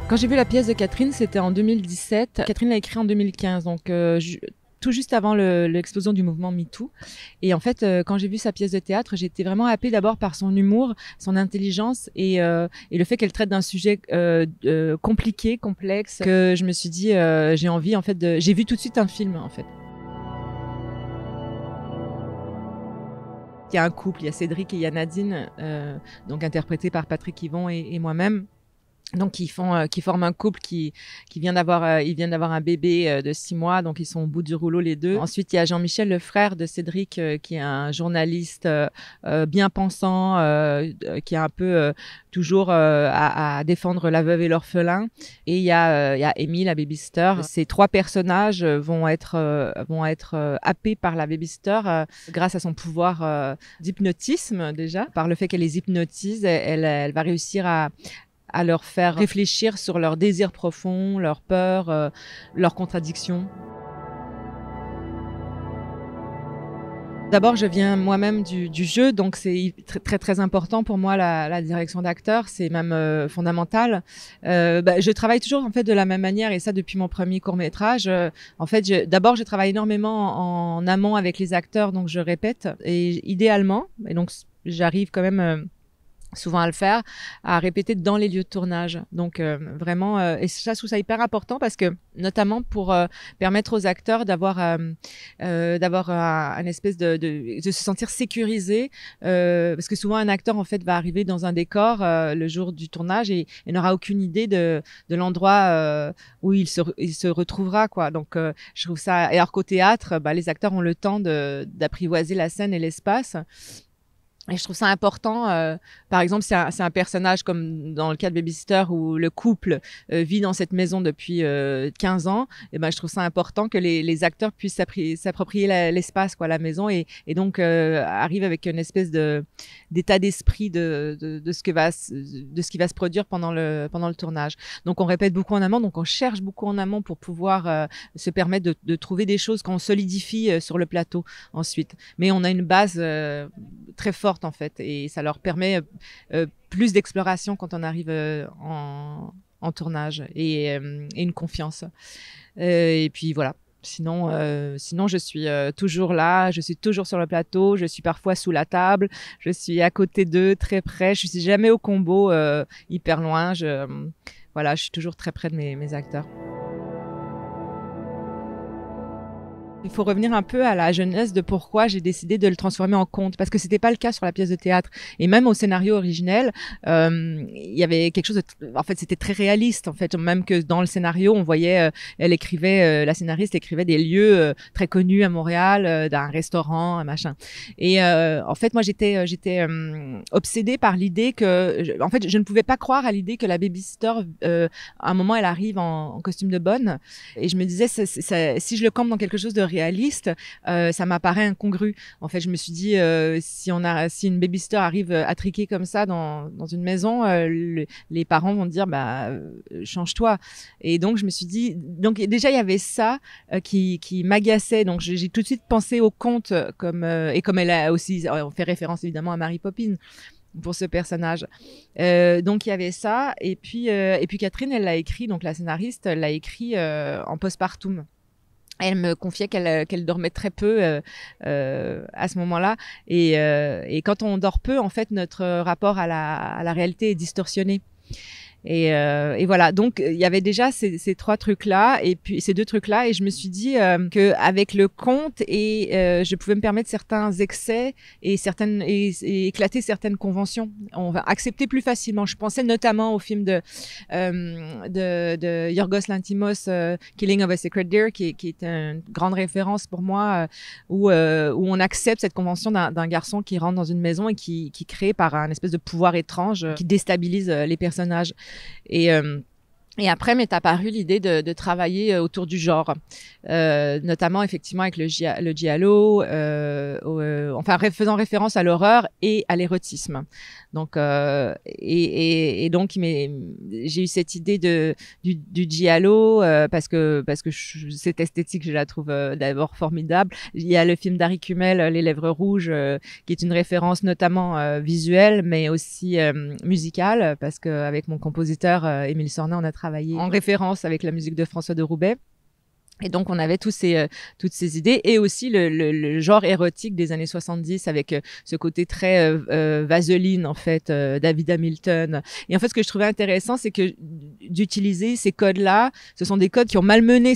Quand j'ai vu la pièce de Catherine, c'était en 2017. Catherine l'a écrit en 2015, donc tout juste avant l'explosion du mouvement MeToo. Et en fait, quand j'ai vu sa pièce de théâtre, j'ai été vraiment happée d'abord par son humour, son intelligence et le fait qu'elle traite d'un sujet compliqué, complexe, que je me suis dit, j'ai envie en fait de... J'ai vu tout de suite un film en fait. Il y a un couple, il y a Cédric et il y a Nadine, donc interprétés par Patrick Yvon et moi-même. Donc qui forment un couple qui vient d'avoir ils viennent d'avoir un bébé de 6 mois, donc ils sont au bout du rouleau les deux. Ensuite il y a Jean-Michel, le frère de Cédric, qui est un journaliste bien pensant, qui est un peu toujours à défendre la veuve et l'orphelin. Et il y a Amy, la babysitter. Ces trois personnages vont être happés par la babysitter grâce à son pouvoir d'hypnotisme déjà. Par le fait qu'elle les hypnotise, elle va réussir à leur faire réfléchir sur leurs désirs profonds, leurs peurs, leurs contradictions. D'abord, je viens moi-même du jeu, donc c'est très très important pour moi la direction d'acteur, c'est même fondamental. Je travaille toujours en fait de la même manière et ça depuis mon premier court-métrage. En fait, d'abord je travaille énormément en amont avec les acteurs, donc je répète et idéalement, et donc j'arrive quand même souvent à le faire, à répéter dans les lieux de tournage. Donc vraiment, et ça, je trouve ça hyper important parce que notamment pour permettre aux acteurs d'avoir un espèce de se sentir sécurisé, parce que souvent un acteur en fait va arriver dans un décor le jour du tournage et n'aura aucune idée de l'endroit où il se retrouvera quoi. Donc je trouve ça, et alors qu'au théâtre, les acteurs ont le temps d'apprivoiser la scène et l'espace. Et je trouve ça important. Par exemple, c'est un personnage comme dans le cas de Babysitter où le couple vit dans cette maison depuis 15 ans. Et ben, je trouve ça important que les acteurs puissent s'approprier l'espace, quoi, la maison, et donc arrivent avec une espèce d'état d'esprit de ce qui va se produire pendant le tournage. Donc, on répète beaucoup en amont. Donc, on cherche beaucoup en amont pour pouvoir se permettre de trouver des choses qu'on solidifie sur le plateau ensuite. Mais on a une base très forte en fait, et ça leur permet plus d'exploration quand on arrive en tournage et une confiance. Et puis voilà. Sinon, je suis toujours là, je suis toujours sur le plateau, je suis parfois sous la table, je suis à côté d'eux, très près. Je suis jamais au combo hyper loin. Voilà, je suis toujours très près de mes acteurs. Il faut revenir un peu à la jeunesse de pourquoi j'ai décidé de le transformer en conte, parce que c'était pas le cas sur la pièce de théâtre. Et même au scénario originel, il y avait quelque chose en fait, c'était très réaliste. En fait, même que dans le scénario, on voyait, la scénariste écrivait des lieux très connus à Montréal, d'un restaurant, un machin. Et en fait, moi, j'étais obsédée par l'idée que, en fait, je ne pouvais pas croire à l'idée que la babysitter, à un moment, elle arrive en costume de bonne. Et je me disais, si je le campe dans quelque chose de réaliste, ça m'apparaît incongru. En fait, je me suis dit, si une babysitter arrive attriquée comme ça dans une maison, les parents vont dire, change-toi. Et donc, je me suis dit, donc déjà, il y avait ça qui m'agaçait. Donc, j'ai tout de suite pensé au conte et comme elle a aussi, on fait référence évidemment à Mary Poppins pour ce personnage. Donc il y avait ça, et puis Catherine, elle l'a écrit, donc la scénariste, elle l'a écrit en postpartum. Elle me confiait qu'elle dormait très peu à ce moment-là, et quand on dort peu, en fait, notre rapport à la réalité est distorsionné. Et voilà, donc il y avait déjà ces trois trucs-là, et puis ces deux trucs-là, et je me suis dit que avec le conte, je pouvais me permettre certains excès et éclater certaines conventions. On va accepter plus facilement. Je pensais notamment au film de Yorgos Lanthimos, Killing of a Sacred Deer, qui est une grande référence pour moi, où on accepte cette convention d'un garçon qui rentre dans une maison et qui crée par un espèce de pouvoir étrange qui déstabilise les personnages. Et après m'est apparue l'idée de travailler autour du genre, notamment effectivement avec le giallo, faisant référence à l'horreur et à l'érotisme. Donc et donc j'ai eu cette idée du giallo parce que cette esthétique, je la trouve d'abord formidable. Il y a le film d'Harry Kummel, Les Lèvres Rouges, qui est une référence notamment visuelle mais aussi musicale, parce que avec mon compositeur Émile Sornet, on a travaillé travaillé en référence avec la musique de François de Roubaix. Et donc, on avait toutes ces idées et aussi le genre érotique des années 70 avec ce côté très vaseline, en fait, David Hamilton. Et en fait, ce que je trouvais intéressant, c'est que d'utiliser ces codes-là, ce sont des codes qui ont malmené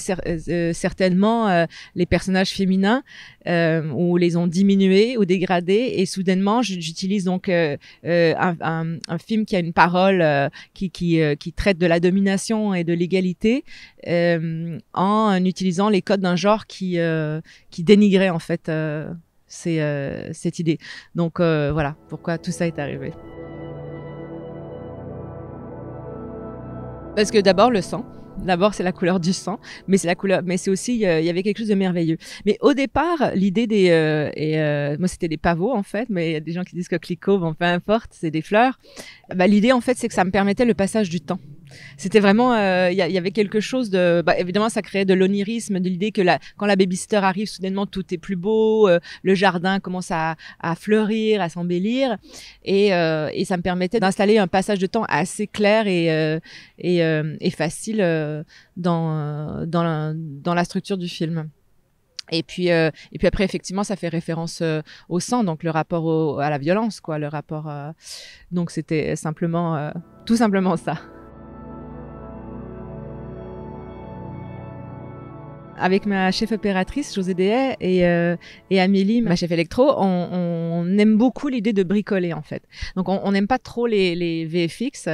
certainement les personnages féminins ou les ont diminués ou dégradés. Et soudainement, j'utilise donc un film qui a une parole qui traite de la domination et de l'égalité en utilisant les codes d'un genre qui dénigrait en fait cette idée. Donc voilà pourquoi tout ça est arrivé. Parce que d'abord le sang. D'abord, c'est la couleur du sang, mais c'est aussi il y avait quelque chose de merveilleux. Mais au départ, l'idée moi c'était des pavots en fait, mais il y a des gens qui disent coquelicots, bon peu importe, c'est des fleurs. Bah, l'idée en fait, c'est que ça me permettait le passage du temps. C'était vraiment, il y avait quelque chose de, évidemment, ça créait de l'onirisme, de l'idée que quand la babysitter arrive, soudainement tout est plus beau, le jardin commence à fleurir, à s'embellir, et ça me permettait d'installer un passage de temps assez clair et facile dans la structure du film. Et puis après, effectivement, ça fait référence au sang, donc le rapport à la violence, quoi, le rapport. Donc c'était tout simplement ça. Avec ma chef opératrice, José Dehaye, et Amélie, ma chef électro, on aime beaucoup l'idée de bricoler, en fait. Donc, on n'aime pas trop les VFX.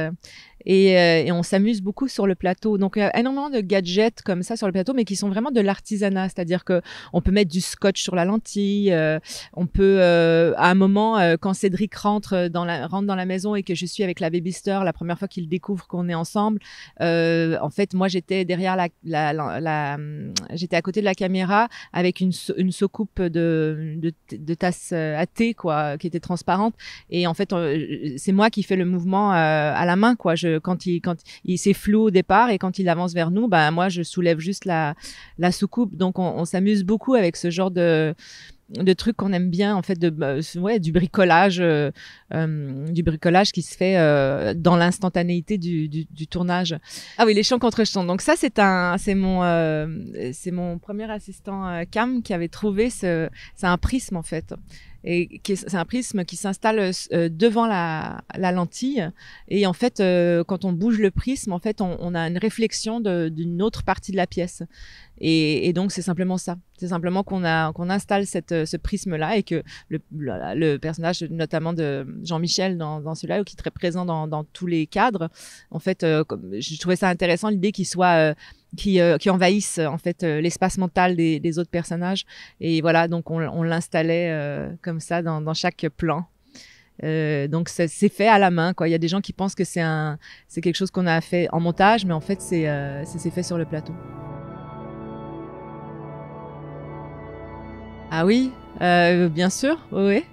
Et on s'amuse beaucoup sur le plateau. Donc, il y a énormément de gadgets comme ça sur le plateau, mais qui sont vraiment de l'artisanat. C'est-à-dire que on peut mettre du scotch sur la lentille. On peut, à un moment, quand Cédric rentre dans la maison et que je suis avec la babysitter, la première fois qu'il découvre qu'on est ensemble, en fait, moi, j'étais derrière j'étais à côté de la caméra avec une soucoupe de tasse à thé, quoi, qui était transparente. Et en fait, c'est moi qui fais le mouvement à la main, quoi. Quand il c'est flou au départ et quand il avance vers nous, moi je soulève juste la soucoupe. Donc on s'amuse beaucoup avec ce genre de trucs qu'on aime bien, en fait, du bricolage qui se fait dans l'instantanéité du tournage. Ah oui, les chants contre chants. Donc ça, c'est mon premier assistant cam qui avait trouvé c'est un prisme, en fait. Et c'est un prisme qui s'installe devant la lentille. Et en fait, quand on bouge le prisme, en fait, on a une réflexion d'une autre partie de la pièce. Et donc, c'est simplement ça. C'est simplement qu'on installe ce prisme-là et que le personnage, notamment de Jean-Michel dans celui-là, qui est très présent dans tous les cadres, en fait, je trouvais ça intéressant, l'idée qu'il soit... qui envahissent en fait l'espace mental des autres personnages, et voilà, donc on l'installait comme ça dans chaque plan. Donc c'est fait à la main, quoi. Il y a des gens qui pensent que c'est quelque chose qu'on a fait en montage, mais en fait c'est fait sur le plateau. Ah oui, bien sûr, oui.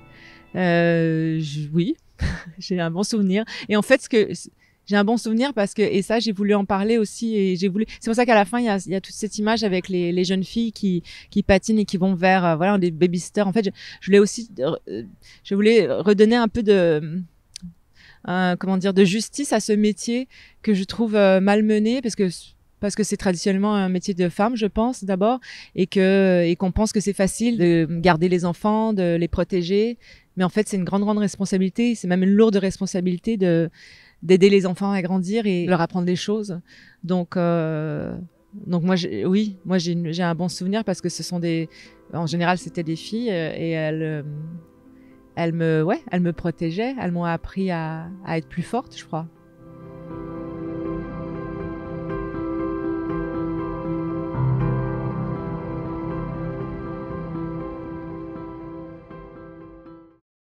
Oui, j'ai un bon souvenir. Et en fait, j'ai un bon souvenir parce que, et ça, j'ai voulu en parler aussi, et c'est pour ça qu'à la fin, il y a toute cette image avec les jeunes filles qui patinent et qui vont vers, voilà, des babysitters. En fait, je voulais redonner un peu de justice à ce métier que je trouve malmené parce que c'est traditionnellement un métier de femme, je pense, d'abord, et qu'on pense que c'est facile de garder les enfants, de les protéger. Mais en fait, c'est une grande, grande responsabilité. C'est même une lourde responsabilité d'aider les enfants à grandir et leur apprendre des choses. Donc moi, j'ai un bon souvenir parce que en général, c'était des filles et elles me protégeaient. Elles m'ont appris à être plus forte, je crois.